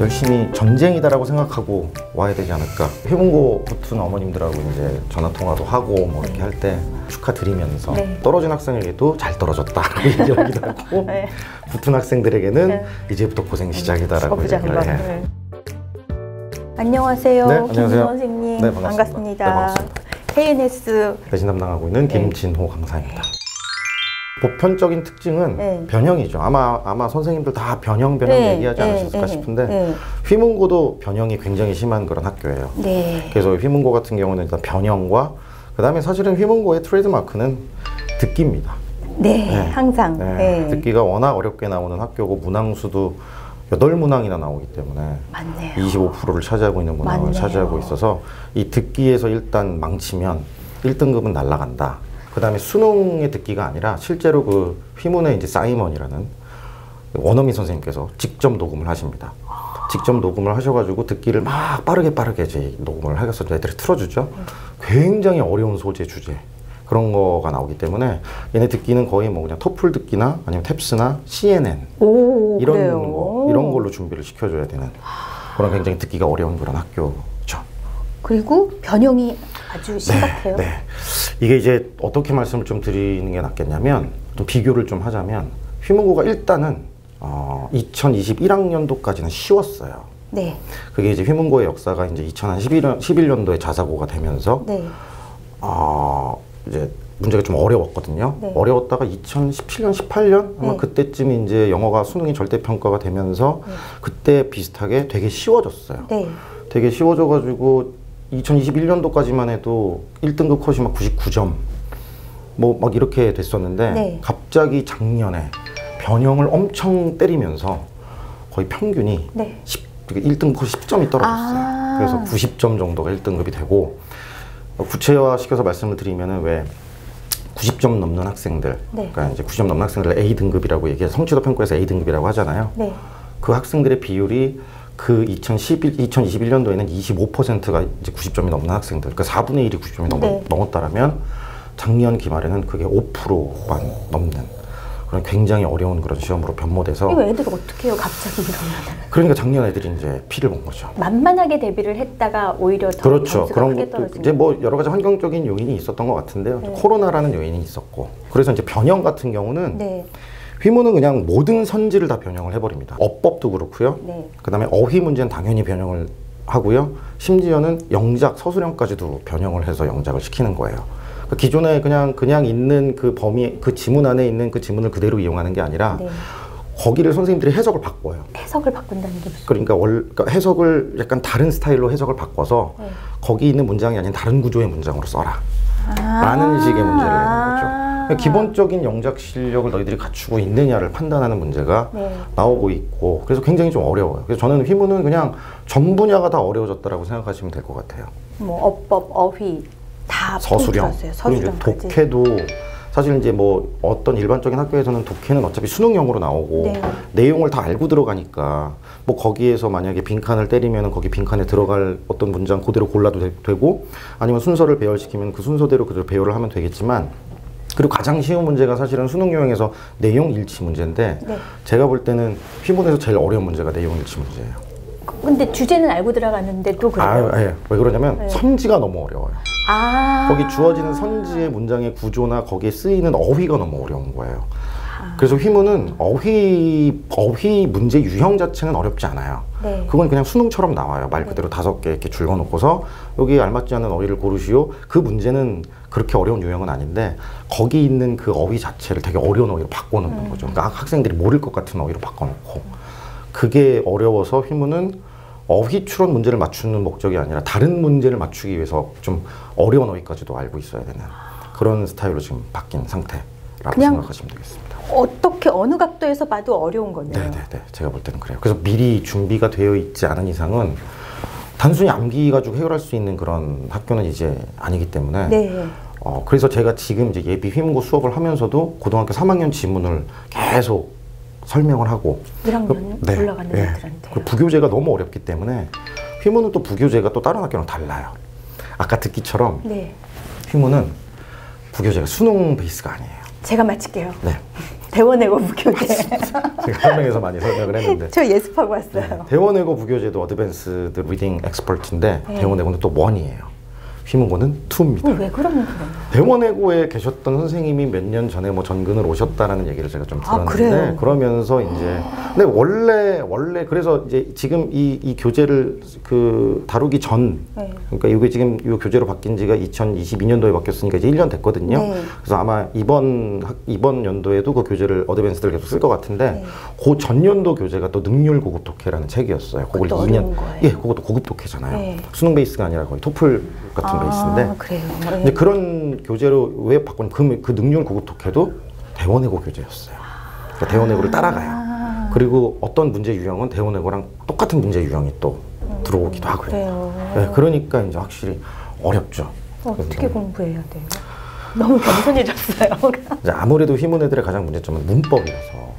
열심히 전쟁이다라고 생각하고 와야 되지 않을까. 휘문고 붙은 어머님들하고 이제 전화 통화도 하고 뭐 이렇게 할 때 축하드리면서 떨어진 학생에게도 잘 떨어졌다 얘기하기도 하고 붙은 학생들에게는 이제부터 고생 시작이다라고 얘기를 해. 안녕하세요. 네, 안녕하세요. 김진호 선생님. 네, 반갑습니다. 네, 반갑습니다. KNS 대신 담당하고 있는 김진호 강사입니다. 보편적인 특징은 변형이죠. 아마 선생님들 다 변형 얘기하지 않으셨을까 싶은데 휘문고도 변형이 굉장히 심한 그런 학교예요. 그래서 휘문고 같은 경우는 일단 변형과 그 다음에 사실은 휘문고의 트레이드마크는 듣기입니다. 항상 듣기가 워낙 어렵게 나오는 학교고 문항수도 8문항이나 나오기 때문에 맞네요. 25%를 차지하고 있는 문항을 차지하고 있어서 이 듣기에서 일단 망치면 1등급은 날아간다. 그 다음에 수능의 듣기가 아니라 실제로 그 휘문의 이제 사이먼이라는 원어민 선생님께서 직접 녹음을 하십니다. 직접 녹음을 하셔가지고 듣기를 막 빠르게 이제 녹음을 하셔서 애들이 틀어주죠. 굉장히 어려운 소재 주제 그런 거가 나오기 때문에 얘네 듣기는 거의 뭐 그냥 토플 듣기나 아니면 탭스나 CNN 이런 걸로 준비를 시켜줘야 되는 그런 굉장히 듣기가 어려운 그런 학교죠. 그리고 변형이 아주 심각해요. 이게 이제 어떻게 말씀을 좀 드리는 게 낫겠냐면 좀 비교를 좀 하자면 휘문고가 일단은 2021학년도까지는 쉬웠어요. 그게 이제 휘문고의 역사가 이제 2011년도에 자사고가 되면서 이제 문제가 좀 어려웠거든요. 어려웠다가 2017년, 18년 아마 그때쯤 이제 영어가 수능이 절대평가가 되면서 그때 비슷하게 되게 쉬워졌어요. 되게 쉬워져가지고 2021년도까지만 해도 1등급 컷이 막 99점 뭐 막 이렇게 됐었는데 갑자기 작년에 변형을 엄청 때리면서 거의 평균이 1등급 컷 10점이 떨어졌어요. 그래서 90점 정도가 1등급이 되고 구체화시켜서 말씀을 드리면은 왜 90점 넘는 학생들 그러니까 이제 90점 넘는 학생들을 A등급이라고 얘기해서 성취도 평가에서 A등급이라고 하잖아요. 그 학생들의 비율이 그 2021년도에는 25%가 이제 90점이 넘는 학생들, 그러니까 4분의 1이 90점이 넘었다라면 작년 기말에는 그게 5%만 넘는 그런 굉장히 어려운 그런 시험으로 변모돼서 이거 애들이 어떻게 해요? 갑자기 이러면. 그러니까 작년 애들이 이제 피를 본 거죠. 만만하게 대비를 했다가 오히려 더 그렇죠. 그런 것도 이제 뭐 여러 가지 환경적인 요인이 있었던 것 같은데요. 코로나라는 요인이 있었고 그래서 이제 변형 같은 경우는 휘문은 그냥 모든 선지를 다 변형을 해버립니다. 어법도 그렇고요. 그 다음에 어휘 문제는 당연히 변형을 하고요. 심지어는 영작, 서술형까지도 변형을 해서 영작을 시키는 거예요. 그러니까 기존에 그냥 있는 그 범위, 그 지문 안에 있는 그 지문을 그대로 이용하는 게 아니라 거기를 선생님들이 해석을 바꿔요. 해석을 바꾼다는 게 무슨? 그러니까 해석을 약간 다른 스타일로 해석을 바꿔서 거기 있는 문장이 아닌 다른 구조의 문장으로 써라. 라는 식의 문제를 내는 거죠. 기본적인 영작 실력을 너희들이 갖추고 있느냐를 판단하는 문제가 나오고 있고 그래서 굉장히 좀 어려워요. 그래서 저는 휘문은 그냥 전 분야가 다 어려워졌다라고 생각하시면 될 것 같아요. 뭐 어법, 어휘 다 서술형, 그리고 독해도 사실 이제 뭐 어떤 일반적인 학교에서는 독해는 어차피 수능형으로 나오고 내용을 다 알고 들어가니까 뭐 거기에서 만약에 빈칸을 때리면 거기 빈칸에 들어갈 어떤 문장 그대로 골라도 되고 아니면 순서를 배열시키면 그 순서대로 그대로 배열을 하면 되겠지만 그리고 가장 쉬운 문제가 사실은 수능 유형에서 내용 일치 문제인데 제가 볼 때는 휘문에서 제일 어려운 문제가 내용 일치 문제예요. 근데 주제는 알고 들어갔는데 또 그래요? 왜 그러냐면 선지가 너무 어려워요. 거기 주어지는 선지의 문장의 구조나 거기에 쓰이는 어휘가 너무 어려운 거예요. 그래서 휘문은 어휘 문제 유형 자체는 어렵지 않아요. 그건 그냥 수능처럼 나와요. 말 그대로 5개 이렇게 줄여놓고서 여기에 알맞지 않은 어휘를 고르시오. 그 문제는 그렇게 어려운 유형은 아닌데 거기 있는 그 어휘 자체를 되게 어려운 어휘로 바꿔놓는 거죠. 그러니까 학생들이 모를 것 같은 어휘로 바꿔놓고 그게 어려워서 휘문은 어휘 추론 문제를 맞추는 목적이 아니라 다른 문제를 맞추기 위해서 좀 어려운 어휘까지도 알고 있어야 되는 그런 스타일로 지금 바뀐 상태라고 생각하시면 되겠습니다. 어떻게 어느 각도에서 봐도 어려운 거네요. 네네네. 제가 볼 때는 그래요. 그래서 미리 준비가 되어 있지 않은 이상은 단순히 암기 가지고 해결할 수 있는 그런 학교는 이제 아니기 때문에 그래서 제가 지금 이제 예비 휘문고 수업을 하면서도 고등학교 3학년 지문을 계속 설명을 하고 1학년 올라가는 애들한테 그 부교재가 너무 어렵기 때문에 휘문은 또 부교재가 또 다른 학교랑 달라요. 아까 듣기처럼 휘문은 부교재가 수능 베이스가 아니에요. 제가 맞힐게요. 대원외고 부교재. 제가 설명해서 많이 설명을 했는데. 저 예습하고 왔어요. 네, 대원외고 부교재도 어드밴스드 리딩 엑스퍼트인데 대원외고는 또 1이에요. 휘문고는 2입니다. 왜 그러면 그래요? 대원외고에 계셨던 선생님이 몇 년 전에 뭐 전근을 오셨다라는 얘기를 제가 좀 들었는데 그래요? 그러면서 이제 근데 원래 그래서 이제 지금 이 교재를 그 다루기 전 그러니까 이게 지금 이 교재로 바뀐 지가 2022년도에 바뀌었으니까 이제 1년 됐거든요. 그래서 아마 이번 연도에도 그 교재를 어드밴스드를 계속 쓸 것 같은데 그 전년도 교재가 또 능률 고급 독해라는 책이었어요. 그걸 2년 그것도 고급 독해잖아요. 수능 베이스가 아니라 거의 토플 같은 베이스인데 그래요. 이제 그런 교재로 왜 바꾼 그 능률 고급 독해도 대원외고 교재였어요. 그러니까 대원외고를 따라가요. 그리고 어떤 문제 유형은 대원외고랑 똑같은 문제 유형이 또 들어오기도 하고요. 네, 그러니까 이제 확실히 어렵죠. 어떻게 공부해야 돼요? 너무 겸손해졌어요. 이제 아무래도 휘문 애들의 가장 문제점은 문법이라서.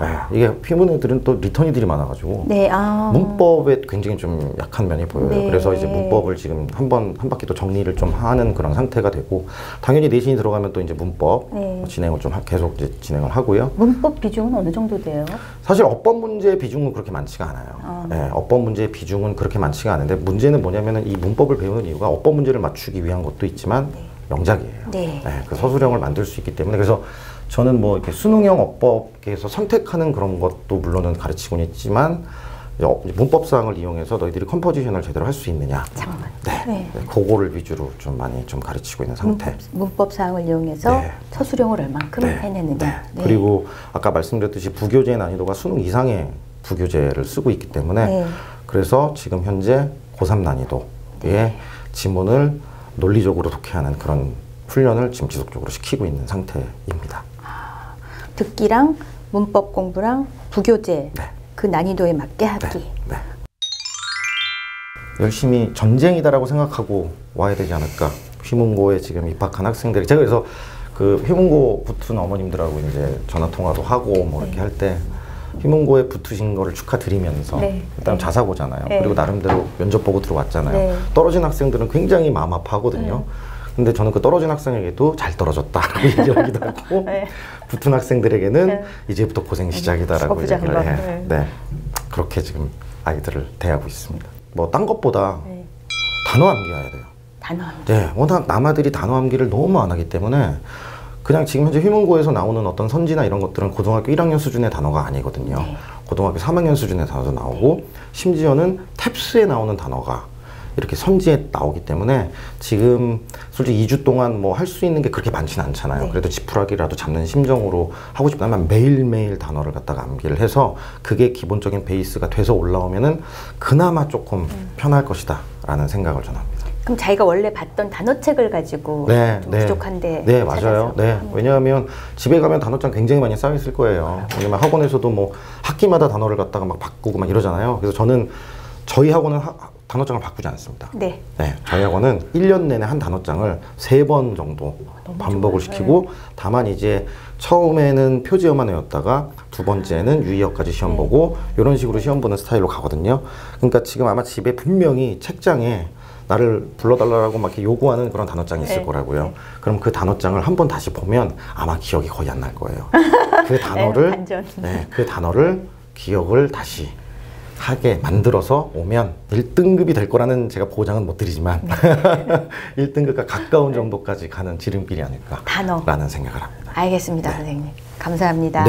네, 이게 휘문 애들은 또 리턴이들이 많아가지고 문법에 굉장히 좀 약한 면이 보여요. 그래서 이제 문법을 지금 한 바퀴 또 정리를 좀 하는 그런 상태가 되고 당연히 내신이 들어가면 또 이제 문법 진행을 좀 계속 이제 진행을 하고요. 문법 비중은 어느 정도 돼요? 사실 어법 문제의 비중은 그렇게 많지가 않아요. 네, 어법 문제의 비중은 그렇게 많지가 않은데 문제는 뭐냐면은 이 문법을 배우는 이유가 어법 문제를 맞추기 위한 것도 있지만 명작이에요. 그 서술형을 만들 수 있기 때문에 그래서 저는 뭐 이렇게 수능형 어법에서 선택하는 그런 것도 물론은 가르치고는 있지만 문법사항을 이용해서 너희들이 컴포지션을 제대로 할 수 있느냐. 그거를 위주로 좀 많이 좀 가르치고 있는 상태. 문법사항을 이용해서 서술형을 얼만큼 해내느냐. 그리고 아까 말씀드렸듯이 부교재의 난이도가 수능 이상의 부교재를 쓰고 있기 때문에 그래서 지금 현재 고3 난이도의 지문을 논리적으로 독해하는 그런 훈련을 지금 지속적으로 시키고 있는 상태입니다. 듣기랑 문법 공부랑 부교재 그 난이도에 맞게 하기. 열심히 전쟁이다라고 생각하고 와야 되지 않을까. 휘문고에 지금 입학한 학생들이 제가 그래서 그 휘문고 붙은 어머님들하고 이제 전화 통화도 하고 뭐 이렇게 할 때 휘문고에 붙으신 거를 축하드리면서 일단 자사고잖아요. 그리고 나름대로 면접 보고 들어왔잖아요. 떨어진 학생들은 굉장히 마음 아파하거든요. 근데 저는 그 떨어진 학생에게도 잘 떨어졌다라고 얘기를 하기도 하고 붙은 학생들에게는 이제부터 고생 시작이다라고 얘기를 해요. 그렇게 지금 아이들을 대하고 있습니다. 뭐 딴 것보다 단어 암기해야 돼요. 단어 암기. 워낙 남아들이 단어 암기를 너무 안 하기 때문에 그냥 지금 현재 휘문고에서 나오는 어떤 선지나 이런 것들은 고등학교 1학년 수준의 단어가 아니거든요. 고등학교 3학년 수준의 단어도 나오고 심지어는 탭스에 나오는 단어가 이렇게 선지에 나오기 때문에 지금 솔직히 2주 동안 뭐 할 수 있는 게 그렇게 많지는 않잖아요. 그래도 지푸라기라도 잡는 심정으로 하고 싶다면 매일매일 단어를 갖다가 암기를 해서 그게 기본적인 베이스가 돼서 올라오면은 그나마 조금 편할 것이다 라는 생각을 저는 합니다. 그럼 자기가 원래 봤던 단어책을 가지고 좀 부족한데 맞아요. 왜냐하면 집에 가면 단어장 굉장히 많이 쌓여 있을 거예요. 왜냐면 학원에서도 뭐 학기마다 단어를 갖다가 막 바꾸고 막 이러잖아요. 그래서 저는 저희 학원은 단어장을 바꾸지 않습니다. 저희 학원은 1년 내내 한 단어장을 3번 정도 반복을 시키고 다만 이제 처음에는 표지어만 외웠다가 두 번째는 유의어까지 시험 보고 이런 식으로 시험 보는 스타일로 가거든요. 그러니까 지금 아마 집에 분명히 책장에 나를 불러달라고 막 이렇게 요구하는 그런 단어장이 있을 거라고요. 그럼 그 단어장을 한번 다시 보면 아마 기억이 거의 안 날 거예요. 그 단어를 그 단어를 기억을 다시 하게 만들어서 오면 1등급이 될 거라는 제가 보장은 못 드리지만 1등급과 가까운 정도까지 가는 지름길이 아닐까 라는 생각을 합니다. 알겠습니다. 선생님. 감사합니다.